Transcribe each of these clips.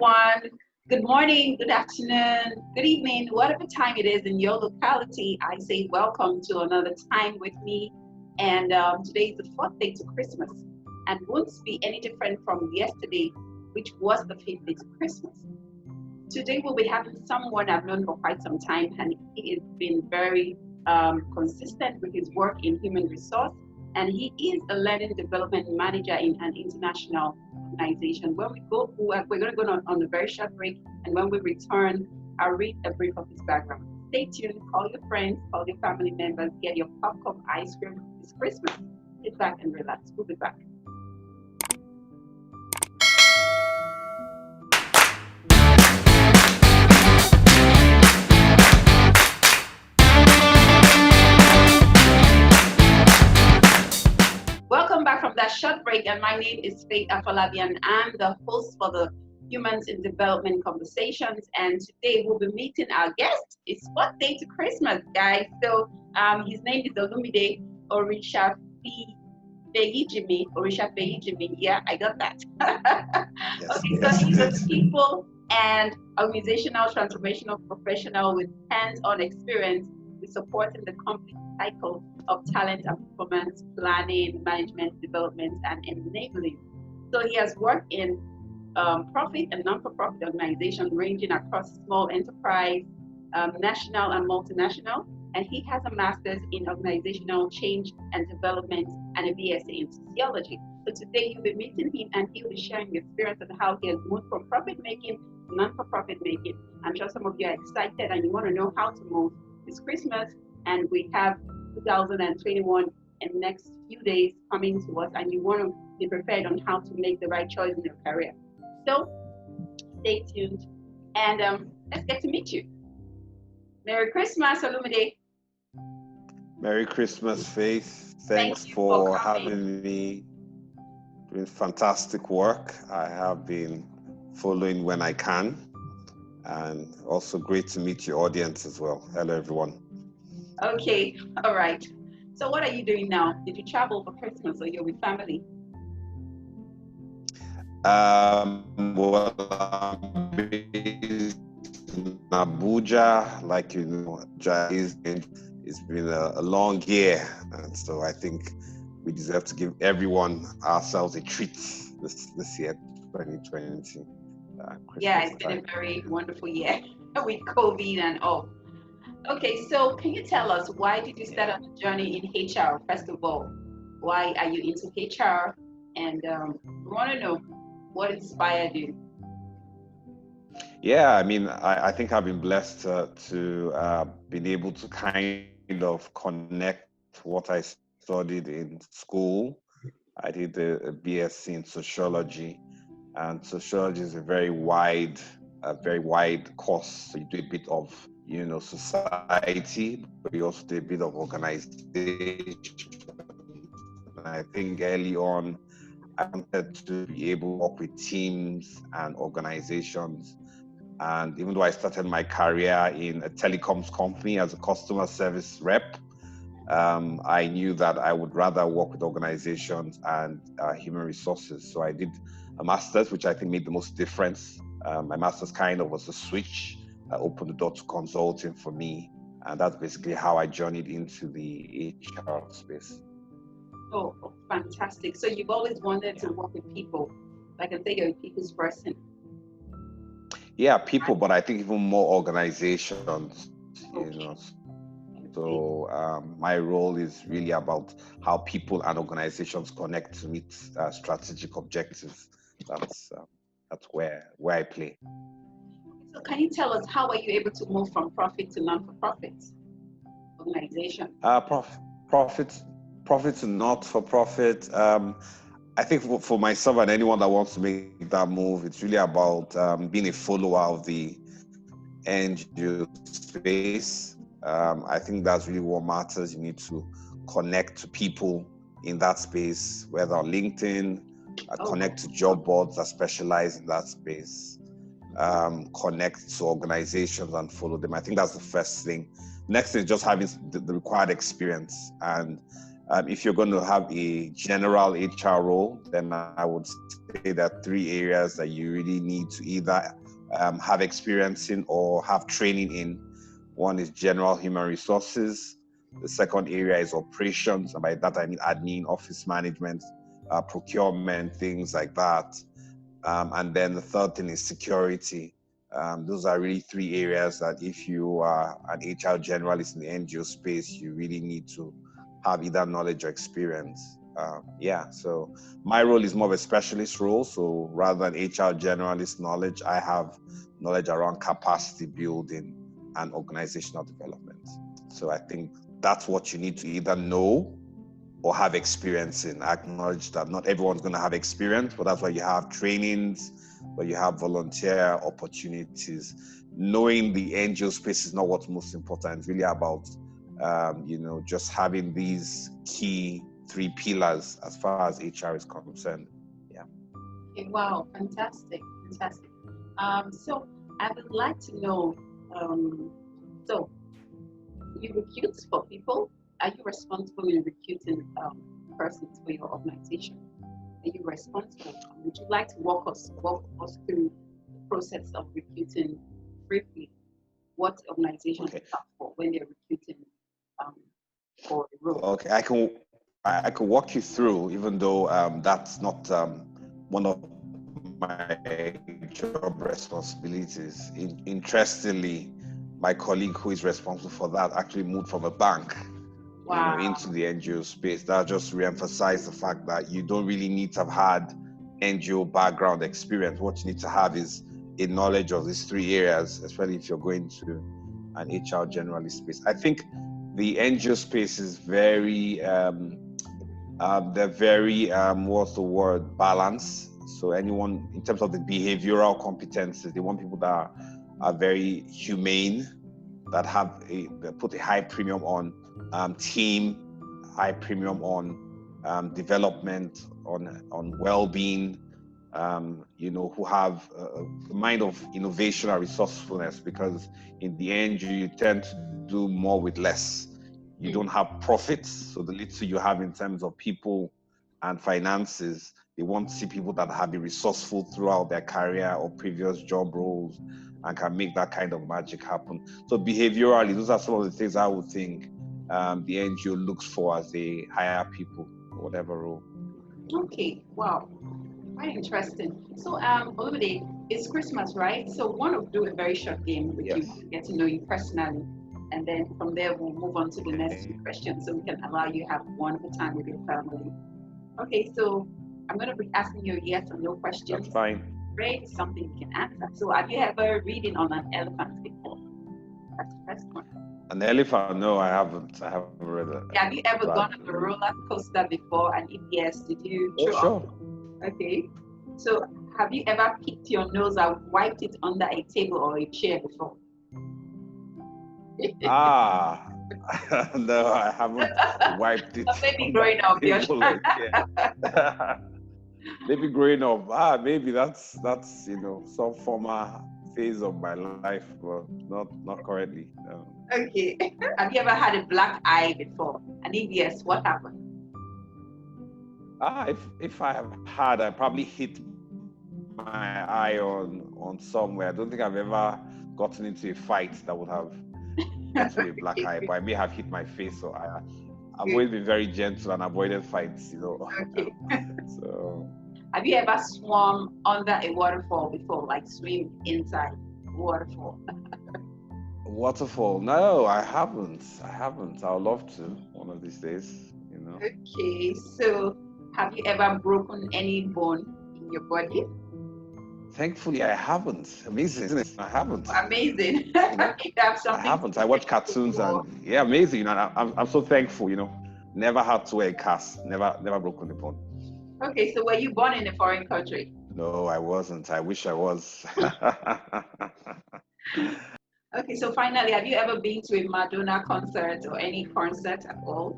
everyone. Good morning, good afternoon, good evening, whatever time it is in your locality. I say welcome to another time with me. And today is the fourth day to Christmas, and won't be any different from yesterday, which was the fifth day to Christmas. Today we'll be having someone I've known for quite some time, and he has been very consistent with his work in human resource, and he is a learning development manager in an international organization. When we go, we're going to go on a very short break, and when we return, I'll read a brief of his background. Stay tuned, call your friends, call your family members, get your popcorn ice cream this Christmas. Sit back and relax. We'll be back. Welcome back from that short break, and my name is Faith Afolabi, and I'm the host for the Humans in Development Conversations. And today we'll be meeting our guest. It's fourth day to Christmas, guys. So his name is Olumide Orisafeyijimi. Yeah, I got that. Yes, Okay, yes, so he's a people and organizational transformational professional with hands-on experience with supporting the complete cycle of talent and performance planning, management, development, and enabling. So he has worked in profit and non-for-profit organizations ranging across small enterprise, national and multinational, and he has a master's in Organisational Change and Development and a BSc in Sociology. So today you'll be meeting him, and he will be sharing the experience on how he has moved from profit making to non-for-profit making. I'm sure some of you are excited and you want to know how to move this Christmas, and we have 2021 in the next few days coming to us, and you want to be prepared on how to make the right choice in your career. So stay tuned, and let's get to meet you. Merry Christmas, Olumide. Merry Christmas, Faith. Thanks you for coming. having me. Doing fantastic work. I have been following when I can, and also great to meet your audience as well. Hello, everyone. Okay, all right. So what are you doing now? Did you travel for Christmas, or you're with family? Well, I'm based in Abuja, like you know, it's been a long year, and so I think we deserve to give everyone ourselves a treat this year, 2020. Yeah, it's been a very wonderful year with COVID and all. Okay, so can you tell us, why did you start on the journey in HR, first of all? Why are you into HR? And we want to know what inspired you. Yeah, I mean, I think I've been blessed to been able to kind of connect what I studied in school. I did a BSc in Sociology, and Sociology is a very wide course. So you do a bit of, you know, society, but you also do a bit of organization. And I think early on, I wanted to be able to work with teams and organizations. And even though I started my career in a telecoms company as a customer service rep, I knew that I would rather work with organizations and human resources. So I did a master's, which I think made the most difference. My master's kind of was a switch that opened the door to consulting for me. And that's basically how I journeyed into the HR space. Oh, fantastic. So you've always wanted to work with people. Like I say, you're a people's person. Yeah, people, but I think even more organizations, you know. So my role is really about how people and organizations connect to meet strategic objectives. That's where I play. So can you tell us, how are you able to move from profit to non-for-profit organization? Profit to not-for-profit. I think for myself and anyone that wants to make that move, it's really about being a follower of the NGO space. I think that's really what matters. You need to connect to people in that space, whether on LinkedIn, connect to job boards that specialize in that space, connect to organizations and follow them. I think that's the first thing. Next is just having the required experience. And If you're going to have a general HR role, then I would say there are 3 areas that you really need to either have experience in or have training in. One is general human resources. The second area is operations, and by that I mean admin, office management, procurement, things like that. And then the third thing is security. Those are really 3 areas that if you are an HR generalist in the NGO space, you really need to have either knowledge or experience. So my role is more of a specialist role. So rather than HR generalist knowledge, I have knowledge around capacity building and organizational development. So I think that's what you need to either know or have experience in. I acknowledge that not everyone's going to have experience, but that's why you have trainings, where you have volunteer opportunities. Knowing the NGO space is not what's most important. It's really about, just having these key 3 pillars as far as HR is concerned. Yeah. Okay, wow, fantastic. So I would like to know, so you recruit for people. Are you responsible in recruiting persons for your organization? Are you responsible? Would you like to walk us through the process of recruiting briefly? What organizations look out for when they're recruiting for a role? Okay, I can walk you through, even though that's not one of my job responsibilities. Interestingly, my colleague who is responsible for that actually moved from a bank into the NGO space. That just reemphasized the fact that you don't really need to have had NGO background experience. What you need to have is a knowledge of these 3 areas, especially if you're going to an HR generalist space. I think the NGO space is very, they're very, balanced. So anyone, in terms of the behavioral competences, they want people that are very humane, that they put a high premium on team, high premium on development, on well-being, who have a mind of innovation and resourcefulness, because in the end, you tend to do more with less. You don't have profits, so the little you have in terms of people and finances, they want to see people that have been resourceful throughout their career or previous job roles and can make that kind of magic happen. So behaviorally, those are some of the things I would think the NGO looks for as they hire people, whatever role. Okay, wow, quite interesting. So, Olumide, it's Christmas, right? So, I want to do a very short game with you, get to know you personally, and then from there we'll move on to the next 2 questions, so we can allow you to have wonderful time with your family. Okay, so I'm going to be asking you yes or no questions. That's fine. Great, something you can answer. So, have you ever ridden on an elephant before? That's the first one. An elephant? No, I haven't. I haven't read it. Have you ever gone on a roller coaster before? And if yes, did you throw up? Okay. So, have you ever picked your nose and wiped it under a table or a chair before? No, I haven't wiped it. Maybe growing up, maybe growing up. Maybe that's some former phase of my life, but not currently. No. Okay. Have you ever had a black eye before? And if yes, what happened? If I have had, I probably hit my eye on somewhere. I don't think I've ever gotten into a fight that would have led to a black eye, but I may have hit my face. So I've always been very gentle and avoided fights, Okay. So. Have you ever swum under a waterfall before, like swim inside waterfall? Waterfall? No, I haven't. I would love to one of these days, Okay, so have you ever broken any bone in your body? Thankfully, I haven't. Amazing, isn't it? I haven't. Amazing. I haven't. I watch cartoons and amazing. I'm so thankful. Never had to wear a cast. Never broken a bone. Okay, so were you born in a foreign country? No, I wasn't. I wish I was. Okay, so finally, have you ever been to a Madonna concert or any concert at all?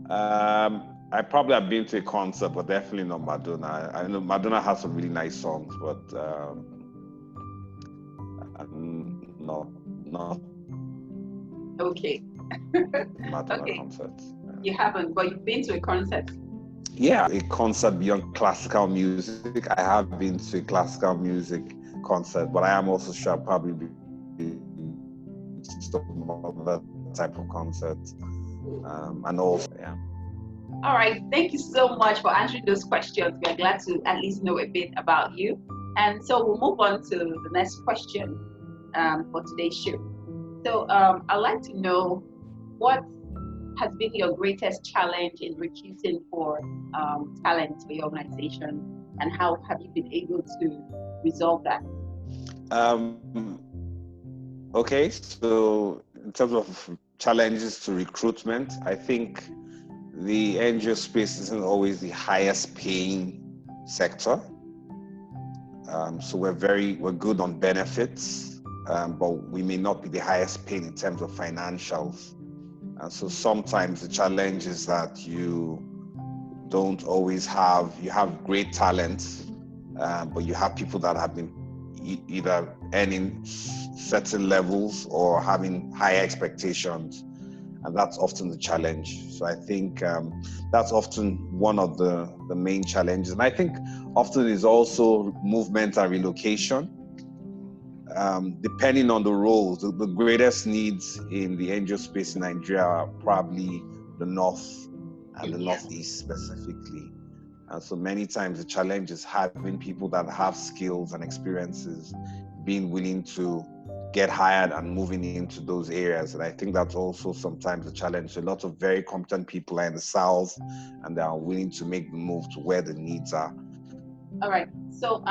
I probably have been to a concert, but definitely not Madonna. I know Madonna has some really nice songs, but Okay, Madonna Okay. concert. You haven't, but you've been to a concert. Yeah, a concert beyond classical music. I have been to a classical music concert, but I am also sure I'll probably be some other type of concert. And also, yeah. All right. Thank you so much for answering those questions. We are glad to at least know a bit about you. And so we'll move on to the next question for today's show. So I'd like to know what has been your greatest challenge in recruiting for talent for your organization, and how have you been able to resolve that? Okay, so in terms of challenges to recruitment, I think the NGO space isn't always the highest paying sector. So we're good on benefits, but we may not be the highest paying in terms of financials. And so sometimes the challenge is that you don't always you have great talent, but you have people that have been either earning certain levels or having higher expectations. And that's often the challenge. So I think that's often one of the main challenges. And I think often is also movement and relocation. Depending on the roles, the greatest needs in the NGO space in Nigeria are probably the North and the Northeast specifically. And so many times the challenge is having people that have skills and experiences, being willing to get hired and moving into those areas. And I think that's also sometimes a challenge. A lot of very competent people are in the South and they are willing to make the move to where the needs are. All right. So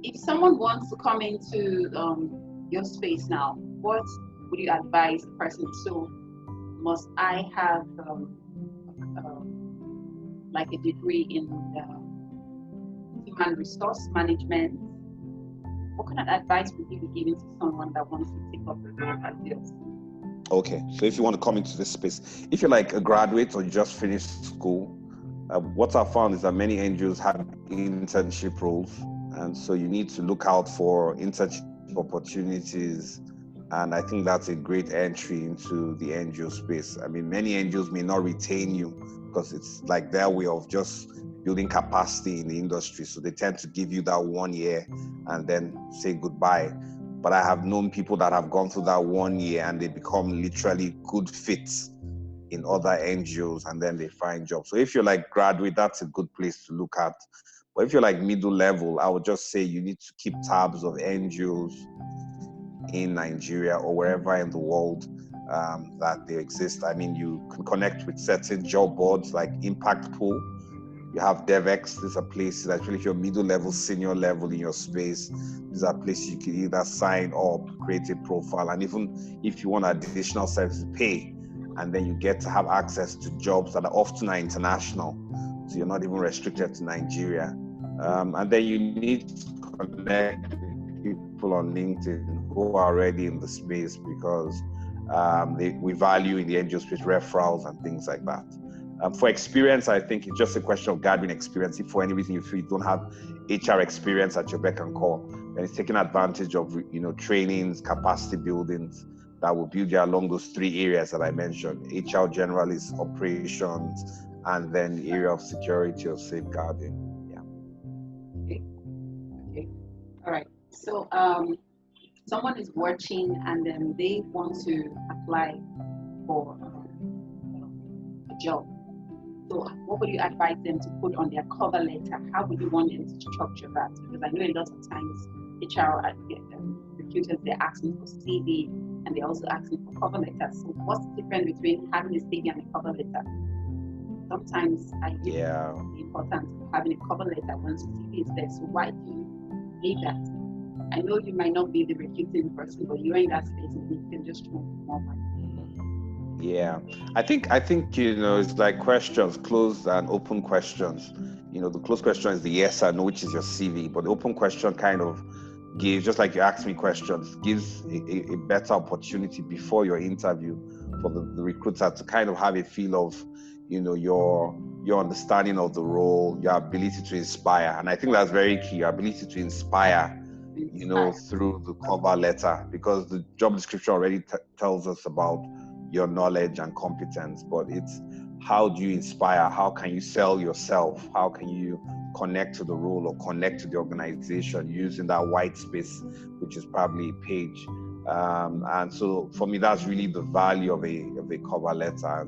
if someone wants to come into your space now, what would you advise the person? So must I have like a degree in human resource management? What kind of advice would you be giving to someone that wants to take up the role as yours? Okay, so if you want to come into this space, if you're like a graduate or you just finished school, what I've found is that many NGOs have internship roles. And so you need to look out for internship opportunities. And I think that's a great entry into the NGO space. I mean, many NGOs may not retain you because it's like their way of just building capacity in the industry. So they tend to give you that 1 year and then say goodbye. But I have known people that have gone through that 1 year and they become literally good fits in other NGOs and then they find jobs. So if you're like graduate, that's a good place to look at. But if you're like middle level, I would just say you need to keep tabs of NGOs in Nigeria or wherever in the world that they exist. I mean, you can connect with certain job boards like Impact Pool. You have DevX. These are places, actually, if you're middle level, senior level in your space, these are places you can either sign up, create a profile, and even if you want additional services, pay. And then you get to have access to jobs that are often international. So you're not even restricted to Nigeria. And then you need to connect with people on LinkedIn who are already in the space because we value in the NGO space referrals and things like that. For experience, I think it's just a question of gathering experience. If for any reason you feel you don't have HR experience at your beck and call, then it's taking advantage of trainings, capacity buildings that will build you along those 3 areas that I mentioned: HR generalists, operations, and then the area of security or safeguarding. Okay. All right. So someone is watching and then they want to apply for a job. So what would you advise them to put on their cover letter? How would you want them to structure that? Because I know a lot of times HR recruiters, they're asking for CV and they're also asking for cover letters. So what's the difference between having a CV and a cover letter? Sometimes I think the importance of having a cover letter once your CV is there. So why do you need that? I know you might not be the recruiting person, but you're in that space and you can just throw more money. Yeah, I think it's like questions, closed and open questions. The closed question is the yes or no, which is your CV, but the open question kind of gives, just like you ask me questions, gives a better opportunity before your interview for the recruiter to kind of have a feel of your understanding of the role, your ability to inspire. And I think that's very key, your ability to inspire through the cover letter, because the job description already tells us about your knowledge and competence, but it's how do you inspire? How can you sell yourself? How can you connect to the role or connect to the organization using that white space, which is probably a page. And so for me, that's really the value of a cover letter.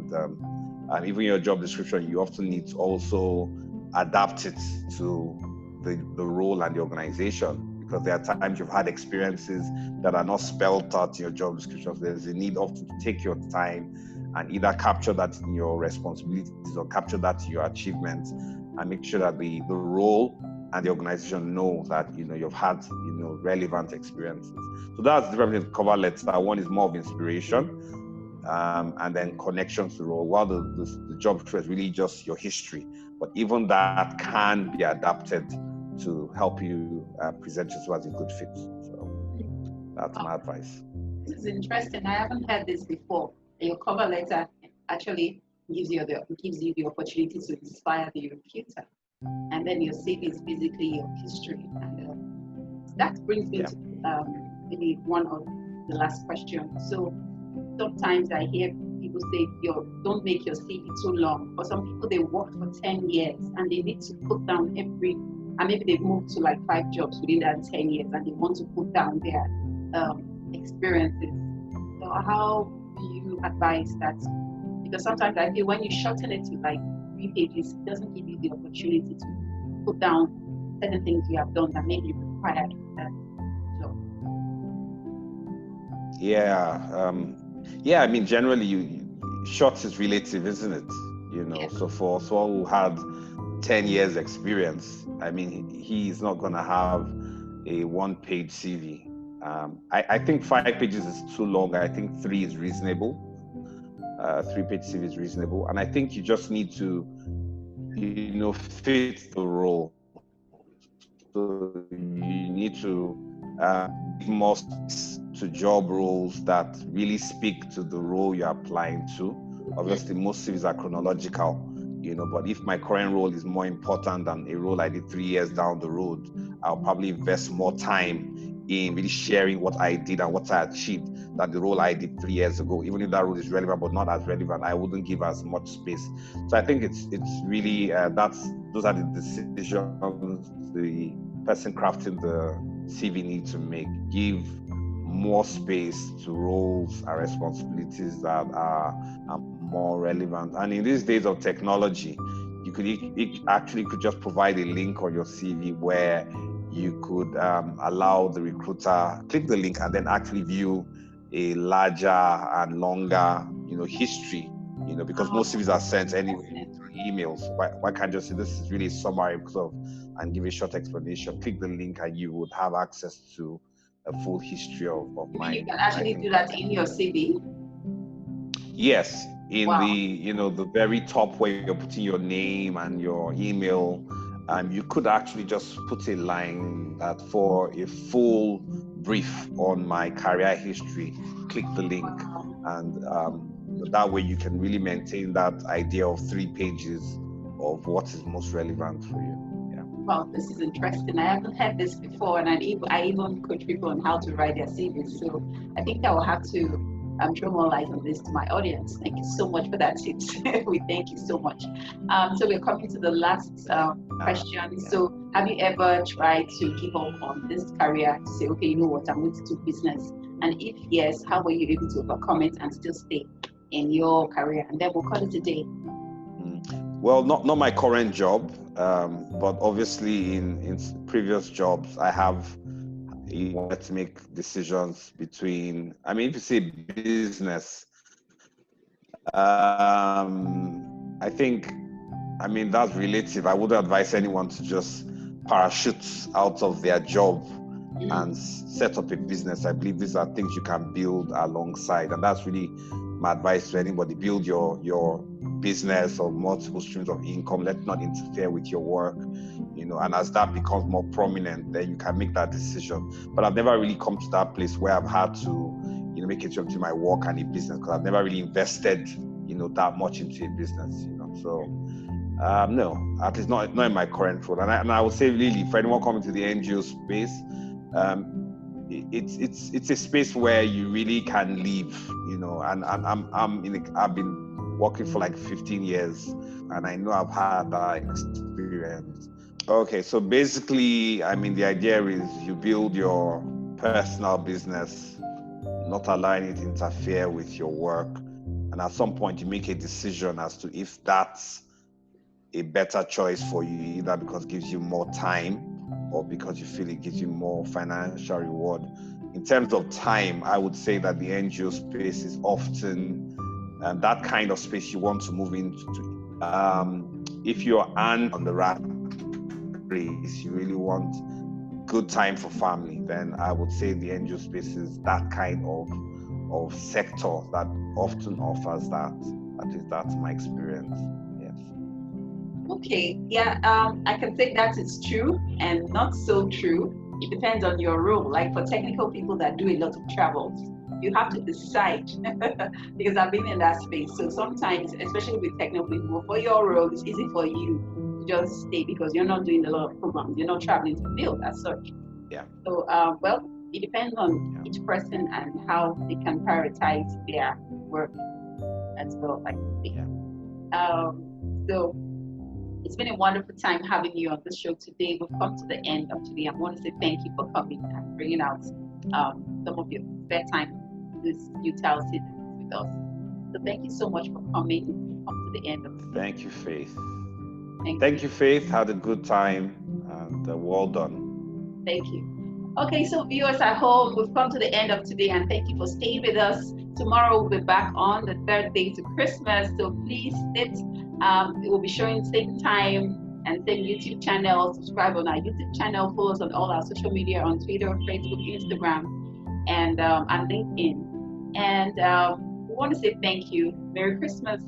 And even your job description, you often need to also adapt it to the role and the organization, because there are times you've had experiences that are not spelled out in your job description. So there's a need often to take your time and either capture that in your responsibilities or capture that in your achievements, and make sure that the role and the organization know that you've had relevant experiences. So that's the difference between cover letter. One is more of inspiration, and then connections to the role, while the job description is really just your history. But even that can be adapted to help you present yourself as a good fit. So that's my advice. This is interesting. I haven't heard this before. Your cover letter actually gives you the opportunity to inspire the recruiter, and then your CV is basically your history. And that brings me to maybe one of the last questions. So sometimes I hear people say, don't make your CV too long. For some people, they worked for 10 years and they need to put down and maybe they've moved to like 5 jobs within that 10 years and they want to put down their experiences. So how do you advise that? Because sometimes I feel when you shorten it to like 3 pages, it doesn't give you the opportunity to put down certain things you have done that may be required for that job. I mean, generally, short is relative, isn't it? Yeah. So for someone who had 10 years experience, I mean, he's not going to have a 1-page CV. I think 5 pages is too long. I think 3 is reasonable. 3-page CV is reasonable. And I think you just need to, fit the role. So you need to give more space to job roles that really speak to the role you're applying to. Obviously, most CVs are chronological, but if my current role is more important than a role I did 3 years down the road, I'll probably invest more time in really sharing what I did and what I achieved than the role I did 3 years ago. Even if that role is relevant but not as relevant, I wouldn't give as much space. So I think it's really those are the decisions the person crafting the CV needs to make. Give more space to roles and responsibilities that are more relevant. And in these days of technology, you could just provide a link on your CV where you could allow the recruiter click the link and then actually view a larger and longer, history, because most CVs are sent anyway through emails. Why can't you say this is really a summary and give a short explanation? Click the link and you would have access to a full history of mine. You can actually do that in your CV? Yes, in the very top where you're putting your name and your email, you could actually just put a line that for a full brief on my career history, click the link, and that way you can really maintain that idea of 3 pages of what is most relevant for you. Well, this is interesting. I haven't heard this before, and I even coach people on how to write their CVs. So I think I will have to throw more light on this to my audience. Thank you so much for that tips. We thank you so much. So we're coming to the last question. So have you ever tried to give up on this career to say, okay, you know what, I'm going to do business? And if yes, how were you able to overcome it and still stay in your career? And then we'll call it a day. Well, not my current job, but obviously in previous jobs, I have wanted to make decisions between, if you say business, I think, that's relative. I wouldn't advise anyone to just parachute out of their job and set up a business. I believe these are things you can build alongside, and that's really my advice to anybody. Build your business or multiple streams of income. Let's not interfere with your work, and as that becomes more prominent, then you can make that decision. But I've never really come to that place where I've had to, make a choice between my work and a business, because I've never really invested, that much into a business, So no, at least not in my current role. And I would say really, for anyone coming to the NGO space, it's a space where you really can live, you know. And I've been working for like 15 years, and I know I've had that experience. Okay, so basically, I mean, the idea is you build your personal business, not allowing it to interfere with your work, and at some point you make a decision as to if that's a better choice for you, either because it gives you more time or because you feel it gives you more financial reward. In terms of time, I would say that the NGO space is often that kind of space you want to move into. If you're on the rat race, you really want good time for family, then I would say the NGO space is that kind of sector that often offers that. At least that's my experience. Yes. Okay, yeah, I can say that is true and not so true. It depends on your role. Like for technical people that do a lot of travels, you have to decide because I've been in that space. So sometimes, especially with technical people, for your role, it's easy for you to just stay because you're not doing a lot of programs. You're not traveling to field as such. Yeah. So, well, it depends on each person and how they can prioritize their work as well. Like, so it's been a wonderful time having you on the show today. We've come to the end of today. I want to say thank you for coming and bringing out some of your spare time this utility with us. So thank you so much for coming. We've come to the end of today. Thank you, Faith. Thank you, Faith. Had a good time and well done. Thank you. Okay, so viewers at home, we've come to the end of today and thank you for staying with us. Tomorrow we'll be back on the third day to Christmas, so please it will be showing same time and same YouTube channel. Subscribe on our YouTube channel, follow us on all our social media on Twitter, Facebook, Instagram, and LinkedIn. And we want to say thank you. Merry Christmas.